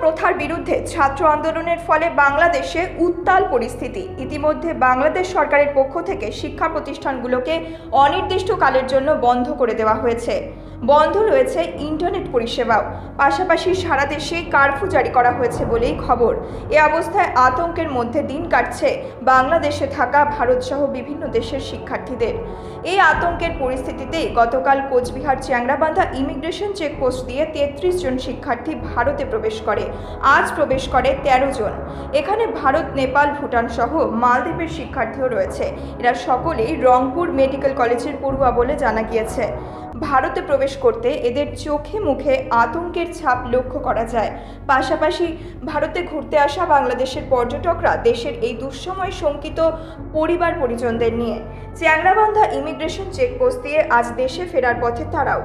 প্রথার বিরুদ্ধে ছাত্র আন্দোলনের ফলে বাংলাদেশে উত্তাল পরিস্থিতি। ইতিমধ্যে বাংলাদেশ সরকারের পক্ষ থেকে শিক্ষা প্রতিষ্ঠানগুলোকে অনির্দিষ্টকালের জন্য বন্ধ করে দেওয়া হয়েছে। বন্ধ রয়েছে ইন্টারনেট পরিষেবাও। পাশাপাশি সারা দেশে কারফিউ জারি করা হয়েছে বলেই খবর। এ অবস্থায় আতঙ্কের মধ্যে দিন কাটছে বাংলাদেশে থাকা ভারতসহ বিভিন্ন দেশের শিক্ষার্থীদের। এই আতঙ্কের পরিস্থিতিতে গতকাল কোচবিহার চ্যাংরাবান্ধা ইমিগ্রেশন চেকপোস্ট দিয়ে 33 জন শিক্ষার্থী ভারতে প্রবেশ করে। আজ প্রবেশ করে 13 জন। এখানে ভারত, নেপাল, ভুটান সহ মালদ্বীপের শিক্ষার্থীও রয়েছে। এরা সকলেই রংপুর মেডিকেল কলেজের পড়ুয়া বলে জানা গিয়েছে। ভারতে প্রবেশ করতে এদের চোখে মুখে আতঙ্কের ছাপ লক্ষ্য করা যায়। পাশাপাশি ভারতে ঘুরতে আসা বাংলাদেশের পর্যটকরা দেশের এই দুঃসময় শঙ্কিত পরিবার পরিজনদের নিয়ে চ্যাংরাবান্ধা ইমিগ্রেশন চেকপোস্ট দিয়ে আজ দেশে ফেরার পথে তারাও।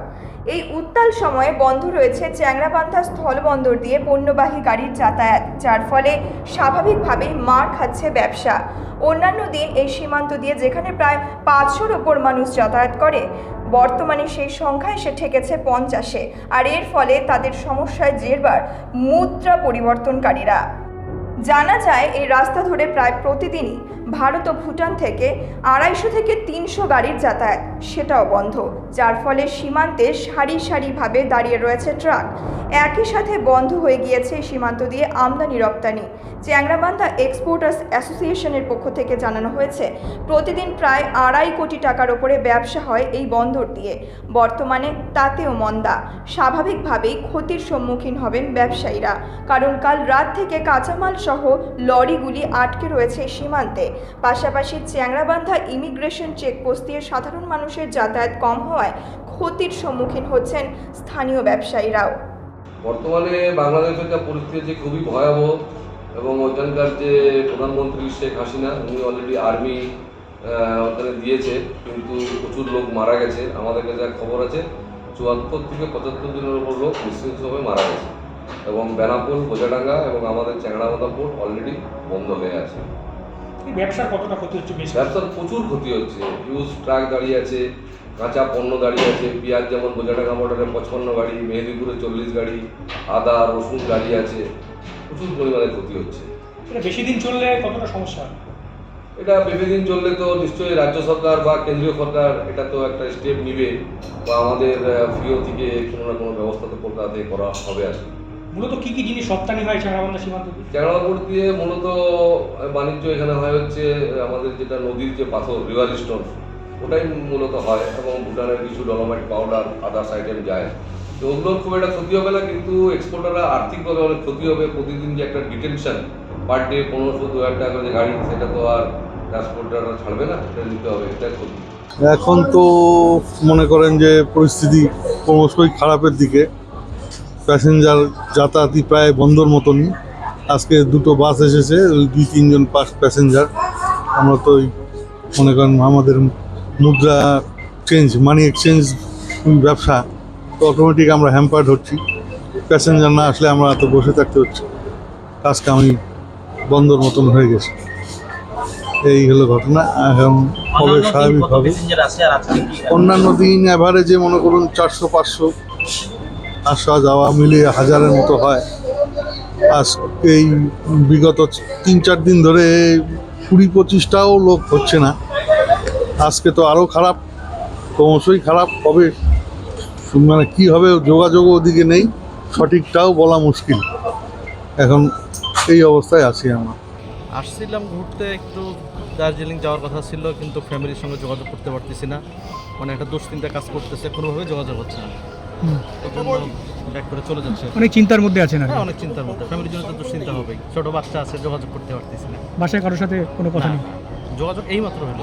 এই উত্তাল সময়ে বন্ধ রয়েছে চ্যাংরাবান্ধা স্থলবন্দর দিয়ে পণ্যবাহী গাড়ির যাতায়াত, যার ফলে স্বাভাবিকভাবেই মার খাচ্ছে ব্যবসা। অন্যান্য দিন এই সীমান্ত দিয়ে যেখানে প্রায় 500-র ওপর মানুষ যাতায়াত করে, বর্তমানে সেই সংখ্যা এসে ঠেকেছে 50-এ। আর এর ফলে তাদের সমস্যায় জেরবার মুদ্রা পরিবর্তনকারীরা। জানা যায় এই রাস্তা ধরে প্রায় প্রতিদিনই ভারত ও ভুটান থেকে 250 থেকে 300 গাড়ির যাতায়াত, সেটাও বন্ধ, যার ফলে সীমান্তে সারি সারিভাবে দাঁড়িয়ে রয়েছে ট্রাক। একই সাথে বন্ধ হয়ে গিয়েছে সীমান্ত দিয়ে আমদানি রপ্তানি। চ্যাংরাবান্ধা এক্সপোর্টার্স অ্যাসোসিয়েশনের পক্ষ থেকে জানানো হয়েছে, প্রতিদিন প্রায় 2.5 কোটি টাকার ওপরে ব্যবসা হয় এই বন্দর দিয়ে। বর্তমানে তাতেও মন্দা। স্বাভাবিকভাবেই ক্ষতির সম্মুখীন হবেন ব্যবসায়ীরা, কারণ কাল রাত থেকে কাঁচামাল সহ লরিগুলি আটকে রয়েছে সীমান্তে। পাশাপাশি চ্যাংরাবান্ধা ইমিগ্রেশন চেকপোস্ট দিয়ে সাধারণ মানুষের যাতায়াত কম হওয়ায় ক্ষতির সম্মুখীন হচ্ছেন স্থানীয় ব্যবসায়ীরাও। বর্তমানে বাংলাদেশের যা পরিস্থিতি হচ্ছে খুবই ভয়াবহ, এবং ওইখানকার যে প্রধানমন্ত্রী শেখ হাসিনা, উনি অলরেডি আর্মি ওখানে দিয়েছে, কিন্তু প্রচুর লোক মারা গেছে। আমাদের কাছে যা খবর আছে 74 থেকে 75 জনের উপর লোক নৃশংসভাবে মারা গেছে, এবং বেনাপোল, বোঝাডাঙ্গা এবং আমাদের চ্যাংরাবান্ধা পোর্ট অলরেডি বন্ধ হয়ে আছে। ব্যবসার কতটা ক্ষতি হচ্ছে? ব্যবসার প্রচুর ক্ষতি হচ্ছে। হিউজ ট্রাক দাঁড়িয়ে আছে, কাঁচা পণ্য দাঁড়িয়ে আছে। পেঁয়াজ যেমন বোঝাডাঙ্গা বর্ডারে 55 গাড়ি, মেহেদিপুরে 40 গাড়ি, আদা রসুন দাঁড়িয়ে আছে। প্রচুর পরিমাণে ক্ষতি হচ্ছে। এটা বেশি দিন চললে কতটা সমস্যা? এটা বেশি দিন চললে তো নিশ্চয়ই রাজ্য সরকার বা কেন্দ্রীয় সরকার এটা তো একটা স্টেপ নিবে, বা আমাদের ফিও থেকে কোনো না কোনো ব্যবস্থা তো কলকাতা থেকে করা হবে আর কি। মূলত কী কী জিনিস রপ্তানি হয় চ্যাংরাবান্ধা সীমান্ত দিয়ে? চ্যাংরাবান্ধা পোর্ট দিয়ে মূলত বাণিজ্য এখানে হয় হচ্ছে আমাদের যেটা নদীর যে পাথর, রিভার স্টোন, ওটাই মূলত হয়, এবং ভুটানের কিছু ডলোমাইট পাউডার, আদার্স আইটেম যায়। তো ওগুলোর খুব একটা ক্ষতি হবে না, কিন্তু এক্সপোর্টাররা আর্থিকভাবে অনেক ক্ষতি হবে। প্রতিদিন যে একটা ডিটেনশন, পার ডে 1500-2000 টাকা করে যে গাড়ি, সেটা তো আর ট্রান্সপোর্টাররা ছাড়বে না, সেটা নিতে হবে, এটাই ক্ষতি। এখন তো মনে করেন যে পরিস্থিতি ক্রমশই খারাপের দিকে। প্যাসেঞ্জার যাতায়াতই প্রায় বন্ধর মতনই। আজকে 2টো বাস এসেছে, ওই 2-3 জন প্যাসেঞ্জার। আমরা তো মনে করেন আমাদের মুদ্রা চেঞ্জ, মানি এক্সচেঞ্জ ব্যবসা, তো অটোমেটিক আমরা হ্যাম্পার্ড হচ্ছি। প্যাসেঞ্জার না আসলে আমরা তো বসে থাকতে হচ্ছে, কাজ কামি বন্ধর মতন হয়ে গেছে। এই হলো ঘটনা। এখন হবে স্বাভাবিকভাবে। অন্যান্য দিন অ্যাভারেজে মনে করুন 400-500 আসা যাওয়া মিলিয়ে 1000-এর মতো হয়। আজ এই বিগত 3-4 দিন ধরে 20-25টাও লোক হচ্ছে না। আজকে তো আরও খারাপ, ক্রমশই খারাপ হবে। মানে কী হবে যোগাযোগও ওদিকে নেই, সঠিকটাও বলা মুশকিল। এখন এই অবস্থায় আছি আমরা। আসছিলাম ঘুরতে, একটু দার্জিলিং যাওয়ার কথা ছিল, কিন্তু ফ্যামিলির সঙ্গে যোগাযোগ করতে পারতেছি না। মানে একটা দুশ্চিন্তা কাজ করতেছে, কোনোভাবে যোগাযোগ হচ্ছে না। ব্যাক করে চলে যাচ্ছে। অনেক চিন্তার মধ্যে আছেন? হ্যাঁ, অনেক চিন্তার মধ্যে। ফ্যামিলির জন্য তো দুশ্চিন্তা হবেই। ছোট বাচ্চা আছে, যোগাযোগ করতে পারতেছি না। বাসায় কারোর সাথে কোনো কথা নেই? যোগাযোগ এইমাত্র হলো।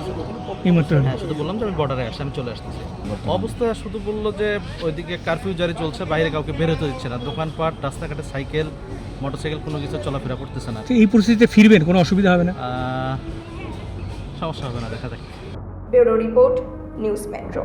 হ্যাঁ, শুধু বললাম যে আমি বর্ডারে আসি, আমি চলে আসতেছি। অবস্থা শুধু বললো যে ওইদিকে কারফিউ জারি চলছে, বাইরে কাউকে বের হতে দিচ্ছে না। দোকানপাট, রাস্তাঘাটে সাইকেল, মোটরসাইকেল কোনো কিছু চলাফেরা করতেছে না। এই পরিস্থিতিতে ফিরবেন, কোনো অসুবিধা হবে না? সমস্যা হবে না, দেখা যাক। Bureau report, news metro.